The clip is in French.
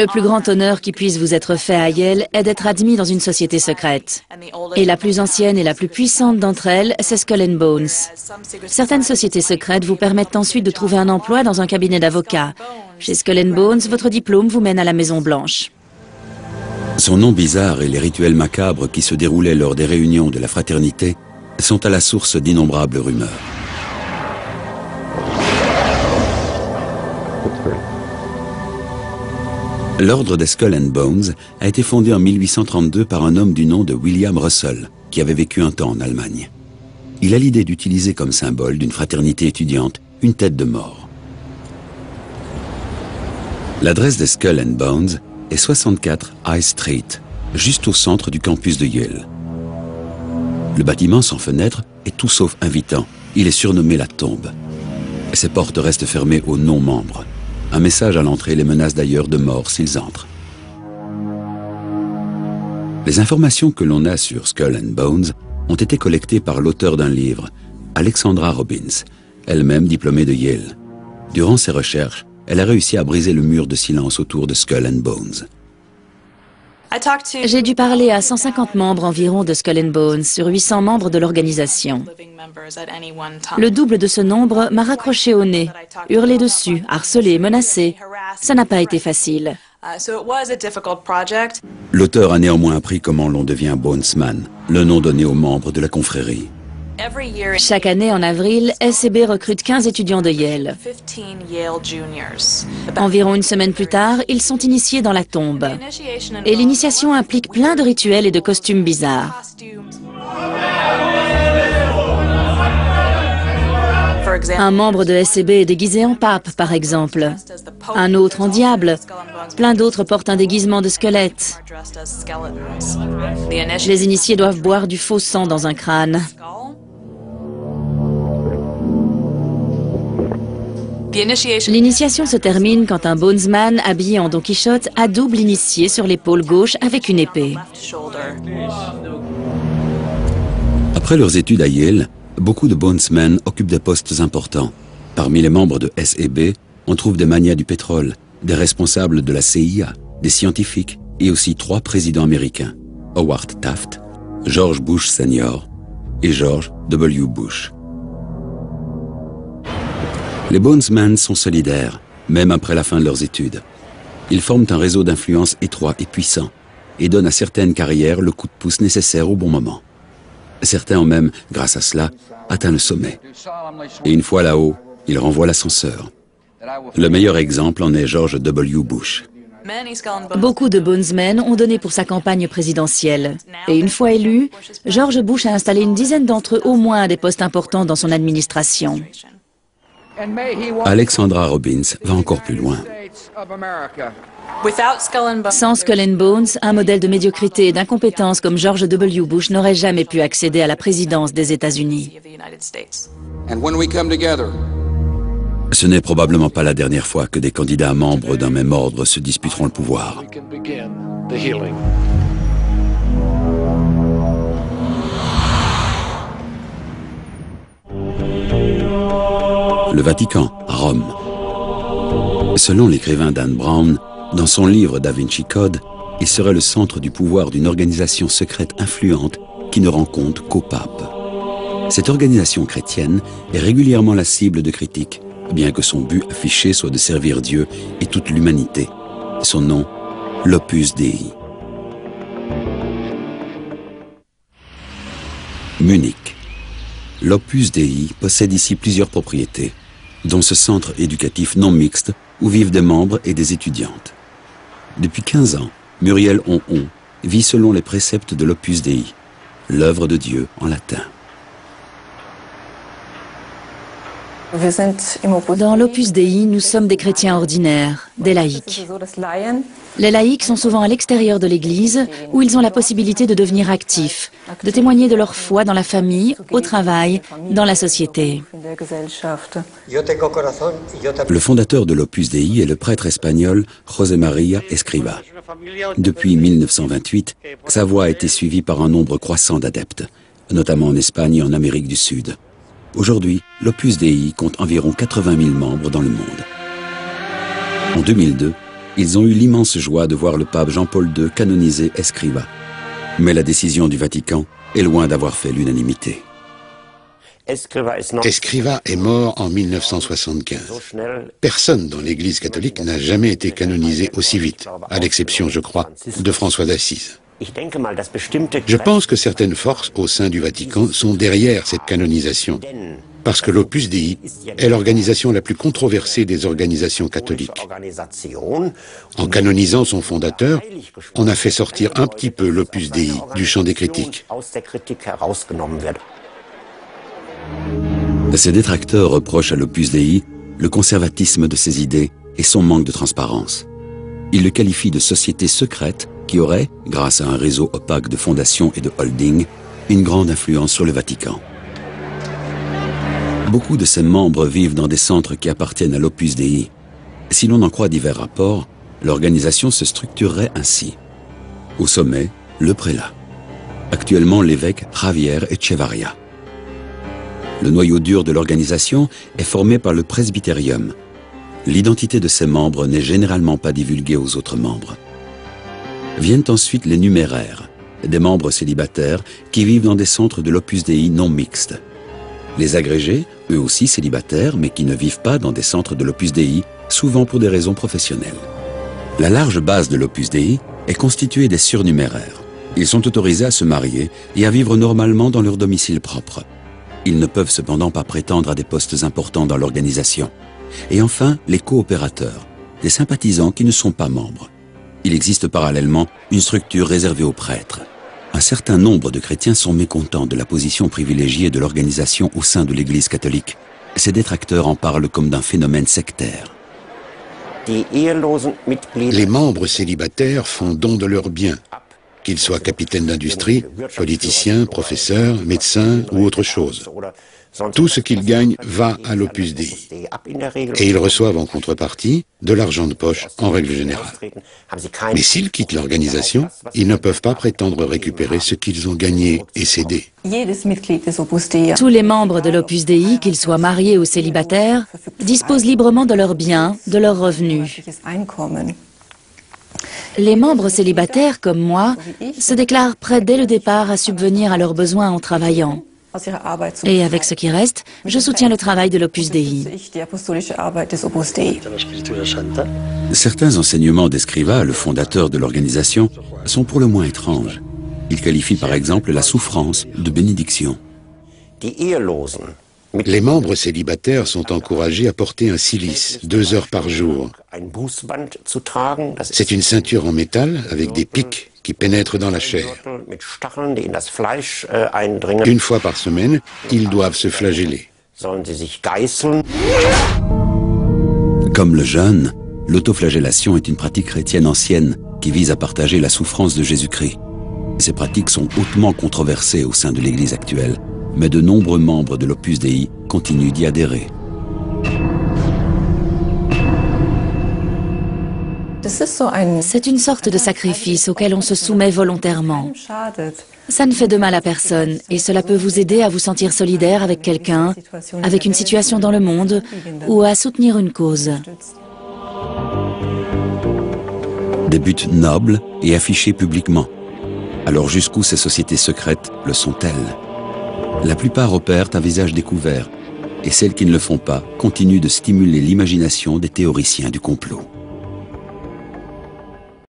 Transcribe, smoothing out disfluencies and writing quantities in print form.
Le plus grand honneur qui puisse vous être fait à Yale est d'être admis dans une société secrète. Et la plus ancienne et la plus puissante d'entre elles, c'est Skull and Bones. Certaines sociétés secrètes vous permettent ensuite de trouver un emploi dans un cabinet d'avocats. Chez Skull and Bones, votre diplôme vous mène à la Maison Blanche. Son nom bizarre et les rituels macabres qui se déroulaient lors des réunions de la fraternité sont à la source d'innombrables rumeurs. L'ordre des Skull and Bones a été fondé en 1832 par un homme du nom de William Russell, qui avait vécu un temps en Allemagne. Il a l'idée d'utiliser comme symbole d'une fraternité étudiante une tête de mort. L'adresse des Skull and Bones est 64 High Street, juste au centre du campus de Yale. Le bâtiment sans fenêtre est tout sauf invitant. Il est surnommé la tombe. Ses portes restent fermées aux non-membres. Un message à l'entrée les menace d'ailleurs de mort s'ils entrent. Les informations que l'on a sur Skull and Bones ont été collectées par l'auteur d'un livre, Alexandra Robbins, elle-même diplômée de Yale. Durant ses recherches, elle a réussi à briser le mur de silence autour de Skull and Bones. J'ai dû parler à 150 membres environ de Skull and Bones sur 800 membres de l'organisation. Le double de ce nombre m'a raccroché au nez, hurlé dessus, harcelé, menacé. Ça n'a pas été facile. L'auteur a néanmoins appris comment l'on devient Bonesman, le nom donné aux membres de la confrérie. Chaque année, en avril, SCB recrute 15 étudiants de Yale. Environ une semaine plus tard, ils sont initiés dans la tombe. Et l'initiation implique plein de rituels et de costumes bizarres. Un membre de SCB est déguisé en pape, par exemple. Un autre en diable. Plein d'autres portent un déguisement de squelette. Les initiés doivent boire du faux sang dans un crâne. L'initiation se termine quand un Bonesman habillé en Don Quichotte adoube l'initié sur l'épaule gauche avec une épée. Après leurs études à Yale, beaucoup de Bonesmen occupent des postes importants. Parmi les membres de SEB, on trouve des magnats du pétrole, des responsables de la CIA, des scientifiques et aussi 3 présidents américains, Howard Taft, George Bush Sr. et George W. Bush. Les Bonesmen sont solidaires, même après la fin de leurs études. Ils forment un réseau d'influence étroit et puissant et donnent à certaines carrières le coup de pouce nécessaire au bon moment. Certains ont même, grâce à cela, atteint le sommet. Et une fois là-haut, ils renvoient l'ascenseur. Le meilleur exemple en est George W. Bush. Beaucoup de Bonesmen ont donné pour sa campagne présidentielle. Et une fois élu, George Bush a installé une dizaine d'entre eux au moins à des postes importants dans son administration. Alexandra Robbins va encore plus loin. Sans Skull and Bones, un modèle de médiocrité et d'incompétence comme George W. Bush n'aurait jamais pu accéder à la présidence des États-Unis. Ce n'est probablement pas la dernière fois que des candidats membres d'un même ordre se disputeront le pouvoir. Le Vatican, à Rome. Selon l'écrivain Dan Brown, dans son livre Da Vinci Code, il serait le centre du pouvoir d'une organisation secrète influente qui ne rend compte qu'au pape. Cette organisation chrétienne est régulièrement la cible de critiques, bien que son but affiché soit de servir Dieu et toute l'humanité. Son nom, l'Opus Dei. Munich. L'Opus Dei possède ici plusieurs propriétés, dont ce centre éducatif non mixte où vivent des membres et des étudiantes. Depuis 15 ans, Muriel Honhon vit selon les préceptes de l'Opus Dei, l'œuvre de Dieu en latin. Dans l'Opus Dei, nous sommes des chrétiens ordinaires, des laïcs. Les laïcs sont souvent à l'extérieur de l'Église, où ils ont la possibilité de devenir actifs, de témoigner de leur foi dans la famille, au travail, dans la société. Le fondateur de l'Opus Dei est le prêtre espagnol José María Escrivá. Depuis 1928, sa voix a été suivie par un nombre croissant d'adeptes, notamment en Espagne et en Amérique du Sud. Aujourd'hui, l'Opus Dei compte environ 80 000 membres dans le monde. En 2002, ils ont eu l'immense joie de voir le pape Jean-Paul II canoniser Escrivá. Mais la décision du Vatican est loin d'avoir fait l'unanimité. Escrivá est mort en 1975. Personne dans l'Église catholique n'a jamais été canonisé aussi vite, à l'exception, je crois, de François d'Assise. Je pense que certaines forces au sein du Vatican sont derrière cette canonisation, parce que l'Opus Dei est l'organisation la plus controversée des organisations catholiques. En canonisant son fondateur, on a fait sortir un petit peu l'Opus Dei du champ des critiques. Ses détracteurs reprochent à l'Opus Dei le conservatisme de ses idées et son manque de transparence. Ils le qualifient de société secrète qui aurait, grâce à un réseau opaque de fondations et de holdings, une grande influence sur le Vatican. Beaucoup de ses membres vivent dans des centres qui appartiennent à l'Opus Dei. Si l'on en croit divers rapports, l'organisation se structurerait ainsi. Au sommet, le prélat. Actuellement l'évêque Javier Echevarria. Le noyau dur de l'organisation est formé par le presbytérium. L'identité de ses membres n'est généralement pas divulguée aux autres membres. Viennent ensuite les numéraires, des membres célibataires qui vivent dans des centres de l'Opus Dei non mixtes. Les agrégés, eux aussi célibataires, mais qui ne vivent pas dans des centres de l'Opus Dei, souvent pour des raisons professionnelles. La large base de l'Opus Dei est constituée des surnuméraires. Ils sont autorisés à se marier et à vivre normalement dans leur domicile propre. Ils ne peuvent cependant pas prétendre à des postes importants dans l'organisation. Et enfin, les coopérateurs, des sympathisants qui ne sont pas membres. Il existe parallèlement une structure réservée aux prêtres. Un certain nombre de chrétiens sont mécontents de la position privilégiée de l'organisation au sein de l'Église catholique. Ces détracteurs en parlent comme d'un phénomène sectaire. Les membres célibataires font don de leurs biens, qu'ils soient capitaines d'industrie, politiciens, professeurs, médecins ou autre chose. Tout ce qu'ils gagnent va à l'Opus Dei. Et ils reçoivent en contrepartie de l'argent de poche en règle générale. Mais s'ils quittent l'organisation, ils ne peuvent pas prétendre récupérer ce qu'ils ont gagné et cédé. Tous les membres de l'Opus Dei, qu'ils soient mariés ou célibataires, disposent librement de leurs biens, de leurs revenus. Les membres célibataires, comme moi, se déclarent prêts dès le départ à subvenir à leurs besoins en travaillant. Et avec ce qui reste, je soutiens le travail de l'Opus Dei. Certains enseignements d'Escrivá, le fondateur de l'organisation, sont pour le moins étranges. Il qualifie par exemple la souffrance de bénédiction. Les membres célibataires sont encouragés à porter un cilice 2 heures par jour. C'est une ceinture en métal avec des pics qui pénètrent dans la chair. Une fois par semaine, ils doivent se flageller. Comme le jeûne, l'autoflagellation est une pratique chrétienne ancienne qui vise à partager la souffrance de Jésus-Christ. Ces pratiques sont hautement controversées au sein de l'Église actuelle, mais de nombreux membres de l'Opus Dei continuent d'y adhérer. C'est une sorte de sacrifice auquel on se soumet volontairement. Ça ne fait de mal à personne et cela peut vous aider à vous sentir solidaire avec quelqu'un, avec une situation dans le monde ou à soutenir une cause. Des buts nobles et affichés publiquement. Alors jusqu'où ces sociétés secrètes le sont-elles? La plupart opèrent à visage découvert et celles qui ne le font pas continuent de stimuler l'imagination des théoriciens du complot.